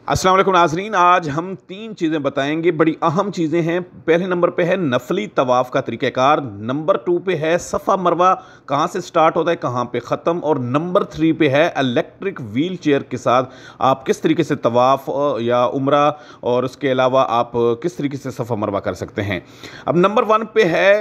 अस्सलाम वालेकुम नाज़रीन, आज हम 3 चीज़ें बताएंगे, बड़ी अहम चीज़ें हैं। पहले नंबर पे है नफली तवाफ़ का तरीक़ाकार, नंबर 2 पे है सफ़ा मरवा कहाँ से स्टार्ट होता है कहाँ पे ख़त्म, और नंबर 3 पे है इलेक्ट्रिक व्हील चेयर के साथ आप किस तरीके से तवाफ़ या उम्रा और उसके अलावा आप किस तरीके से सफ़ा मरवा कर सकते हैं। अब नंबर 1 पे है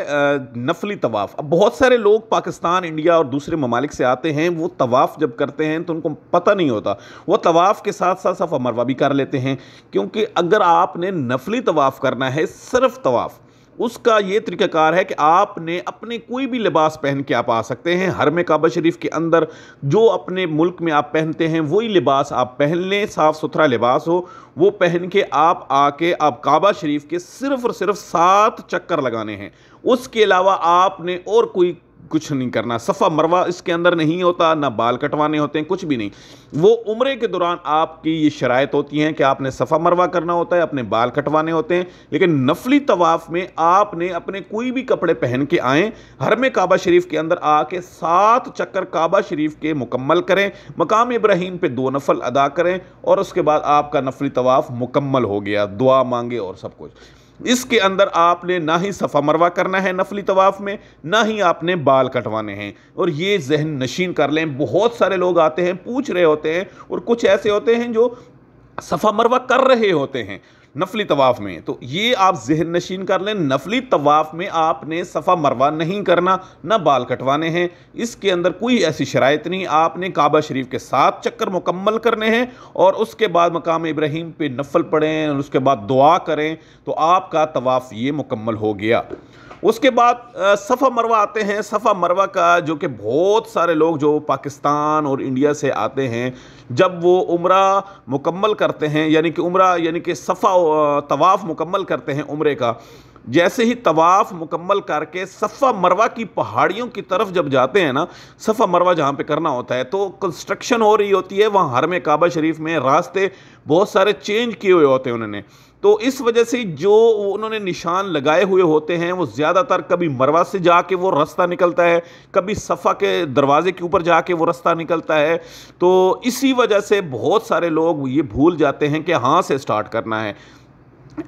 नफली तवाफ़। अब बहुत सारे लोग पाकिस्तान, इंडिया और दूसरे ममालिक से आते हैं, वो तवाफ़ जब करते हैं तो उनको पता नहीं होता, वो तवाफ़ के साथ साथ सफ़ा मरवा कर लेते हैं। क्योंकि अगर आपने नफली तवाफ करना है, सिर्फ तवाफ, उसका ये तरीकाकार है कि आपने अपने कोई भी लिबास पहन के आप आ सकते हैं। हरम काबा शरीफ के अंदर जो अपने मुल्क में आप पहनते हैं वही लिबास आप पहन लें, साफ़ सुथरा लिबास हो, वो पहन के आप आके आप काबा शरीफ के सिर्फ और सिर्फ 7 चक्कर लगाने हैं। उसके अलावा आपने और कोई कुछ नहीं करना। सफ़ा मरवा इसके अंदर नहीं होता, ना बाल कटवाने होते हैं, कुछ भी नहीं। वो उम्रे के दौरान आपकी ये शराइत होती हैं कि आपने सफ़ा मरवा करना होता है, अपने बाल कटवाने होते हैं। लेकिन नफली तवाफ़ में आपने अपने कोई भी कपड़े पहन के आएँ, हरम काबा शरीफ के अंदर आके 7 चक्कर काबा शरीफ के मुकम्मल करें, मकाम इब्राहीम पे 2 नफल अदा करें और उसके बाद आपका नफली तवाफ़ मुकम्मल हो गया। दुआ मांगे और सब कुछ। इसके अंदर आपने ना ही सफ़ा मरवा करना है नफली तवाफ़ में, ना ही आपने बाल कटवाने हैं। और ये जहन नशीन कर लें। बहुत सारे लोग आते हैं, पूछ रहे होते हैं, और कुछ ऐसे होते हैं जो सफ़ा मरवा कर रहे होते हैं नफली तवाफ़ में। तो ये आप जहन नशीन कर लें, नफली तवाफ़ में आपने सफ़ा मरवा नहीं करना, ना बाल कटवाने हैं। इसके अंदर कोई ऐसी शराइत नहीं। आपने काबा शरीफ के 7 चक्कर मुकम्मल करने हैं और उसके बाद मकाम इब्राहीम पे नफल पढ़ें और उसके बाद दुआ करें, तो आपका तवाफ़ ये मुकम्मल हो गया। उसके बाद सफ़ा मरवा आते हैं। सफ़ा मरवा का जो कि बहुत सारे लोग जो पाकिस्तान और इंडिया से आते हैं, जब वो उम्रा मुकम्मल करते हैं, यानी कि उम्रा यानी कि सफ़ा तवाफ़ मुकम्मल करते हैं उम्रे का, जैसे ही तवाफ़ मुकम्मल करके सफ़ा मरवा की पहाड़ियों की तरफ जब जाते हैं ना, सफ़ा मरवा जहाँ पे करना होता है, तो कंस्ट्रक्शन हो रही होती है वहाँ हरम काबा शरीफ में। रास्ते बहुत सारे चेंज किए हुए होते हैं उन्होंने, तो इस वजह से जो उन्होंने निशान लगाए हुए होते हैं वो ज़्यादातर कभी मरवा से जाके वो रास्ता निकलता है, कभी सफ़ा के दरवाज़े के ऊपर जाके वो रास्ता निकलता है। तो इसी वजह से बहुत सारे लोग ये भूल जाते हैं कि हाँ से स्टार्ट करना है।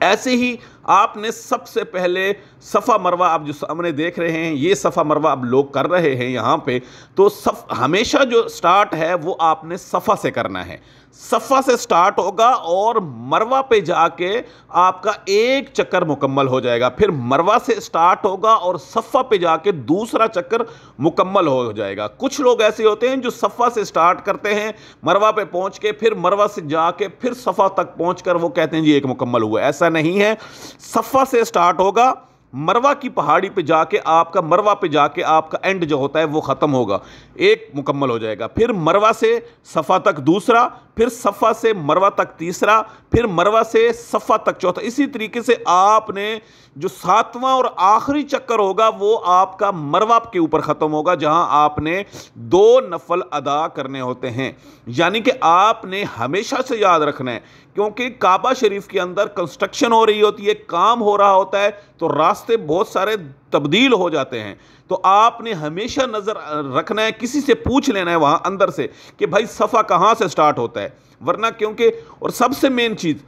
ऐसे ही आपने सबसे पहले सफ़ा मरवा, आप जो सामने देख रहे हैं ये सफ़ा मरवा अब लोग कर रहे हैं यहाँ पे, तो हमेशा जो स्टार्ट है वो आपने सफ़ा से करना है। सफ़ा से स्टार्ट होगा और मरवा पे जाके आपका 1 चक्कर मुकम्मल हो जाएगा। फिर मरवा से स्टार्ट होगा और सफ़ा पे जाके दूसरा चक्कर मुकम्मल हो जाएगा। कुछ लोग ऐसे होते हैं जो सफ़ा से स्टार्ट करते हैं, मरवा पे पहुँच के फिर मरवा से जाके फिर सफ़ा तक पहुँच कर वो कहते हैं जी 1 मुकम्मल हुआ। ऐसा नहीं है। सफ़ा से स्टार्ट होगा, मरवा की पहाड़ी पे जाके आपका मरवा पे जाके आपका एंड जो होता है वो ख़त्म होगा, 1 मुकम्मल हो जाएगा। फिर मरवा से सफ़ा तक दूसरा, फिर सफ़ा से मरवा तक तीसरा, फिर मरवा से सफ़ा तक चौथा। इसी तरीके से आपने जो 7वां और आखिरी चक्कर होगा वो आपका मरवा के ऊपर ख़त्म होगा, जहां आपने 2 नफल अदा करने होते हैं। यानी कि आपने हमेशा से याद रखना है, क्योंकि काबा शरीफ के अंदर कंस्ट्रक्शन हो रही होती है, काम हो रहा होता है, तो रास्ते बहुत सारे तब्दील हो जाते हैं। तो आपने हमेशा नज़र रखना है, किसी से पूछ लेना है वहाँ अंदर से कि भाई सफ़ा कहाँ से स्टार्ट होता है। वरना क्योंकि, और सबसे मेन चीज़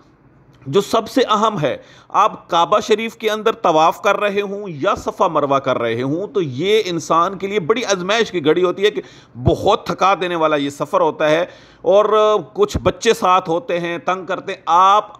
जो सबसे अहम है, आप काबा शरीफ के अंदर तवाफ़ कर रहे हूँ या सफ़ा मरवा कर रहे हूँ, तो ये इंसान के लिए बड़ी आजमाइश की घड़ी होती है कि बहुत थका देने वाला ये सफ़र होता है। और कुछ बच्चे साथ होते हैं, तंग करते हैं। आप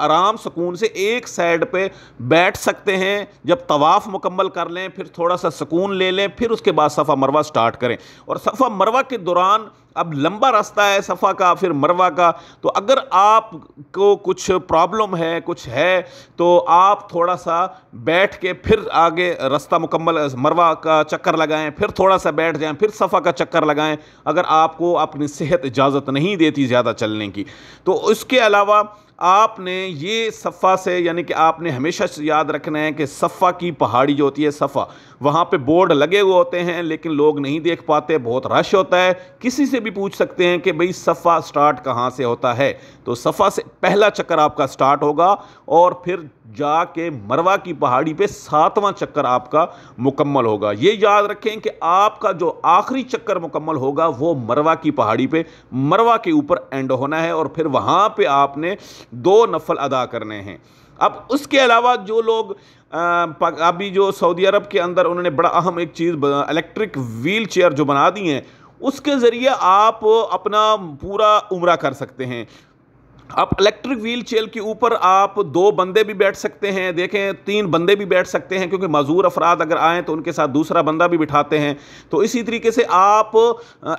आराम सुकून से एक साइड पे बैठ सकते हैं, जब तवाफ़ मुकम्मल कर लें फिर थोड़ा सा सुकून ले लें, फिर उसके बाद सफ़ा मरवा स्टार्ट करें। और सफ़ा मरवा के दौरान अब लंबा रास्ता है सफ़ा का फिर मरवा का, तो अगर आपको कुछ प्रॉब्लम है, कुछ है, तो आप थोड़ा सा बैठ के फिर आगे रास्ता मुकम्मल मरवा का चक्कर लगाएं, फिर थोड़ा सा बैठ जाएं, फिर सफ़ा का चक्कर लगाएं, अगर आपको अपनी सेहत इजाज़त नहीं देती ज़्यादा चलने की। तो इसके अलावा आपने ये सफ़ा से, यानी कि आपने हमेशा याद रखना है कि सफ़ा की पहाड़ी जो होती है, सफ़ा वहाँ पे बोर्ड लगे हुए होते हैं लेकिन लोग नहीं देख पाते, बहुत रश होता है। किसी से भी पूछ सकते हैं कि भाई सफ़ा स्टार्ट कहाँ से होता है, तो सफ़ा से पहला चक्कर आपका स्टार्ट होगा और फिर जाके मरवा की पहाड़ी पे 7वां चक्कर आपका मुकम्मल होगा। ये याद रखें कि आपका जो आखिरी चक्कर मुकम्मल होगा वो मरवा की पहाड़ी पे, मरवा के ऊपर एंड होना है और फिर वहाँ पे आपने 2 नफल अदा करने हैं। अब उसके अलावा जो लोग अभी जो सऊदी अरब के अंदर उन्होंने बड़ा अहम एक चीज़ इलेक्ट्रिक व्हील चेयर जो बना दी हैं, उसके ज़रिए आप अपना पूरा उम्रा कर सकते हैं। आप इलेक्ट्रिक व्हील चेयर के ऊपर आप 2 बंदे भी बैठ सकते हैं, देखें 3 बंदे भी बैठ सकते हैं, क्योंकि माजूर अफराद अगर आएँ तो उनके साथ दूसरा बंदा भी बिठाते हैं। तो इसी तरीके से आप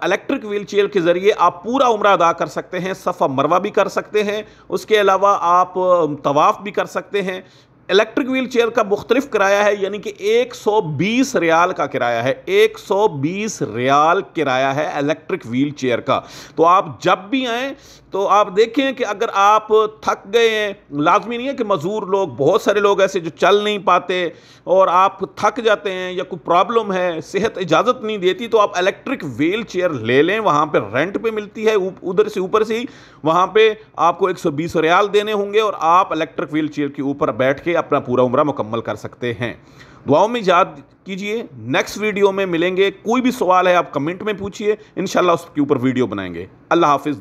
इलेक्ट्रिक व्हील चेयर के ज़रिए आप पूरा उम्रा अदा कर सकते हैं, सफ़ा मरवा भी कर सकते हैं, उसके अलावा आप तवाफ़ भी कर सकते हैं। इलेक्ट्रिक व्हील चेयर का मुख्तलिफ किराया है, यानी कि 120 रियाल का किराया है, 120 रियाल किराया है इलेक्ट्रिक व्हील चेयर का। तो आप जब भी आएँ तो आप देखें कि अगर आप थक गए हैं, लाजमी नहीं है कि मजदूर लोग, बहुत सारे लोग ऐसे जो चल नहीं पाते और आप थक जाते हैं या कोई प्रॉब्लम है, सेहत इजाज़त नहीं देती, तो आप इलेक्ट्रिक व्हील चेयर ले लें, वहाँ पे रेंट पे मिलती है, उधर से ऊपर से ही वहाँ पे आपको 120 रियाल देने होंगे और आप इलेक्ट्रिक व्हील चेयर के ऊपर बैठ के अपना पूरा उम्रा मुकम्मल कर सकते हैं। दुआओं में याद कीजिए, नेक्स्ट वीडियो में मिलेंगे। कोई भी सवाल है आप कमेंट में पूछिए, इंशाल्लाह उसके ऊपर वीडियो बनाएंगे। अल्लाह हाफिज़।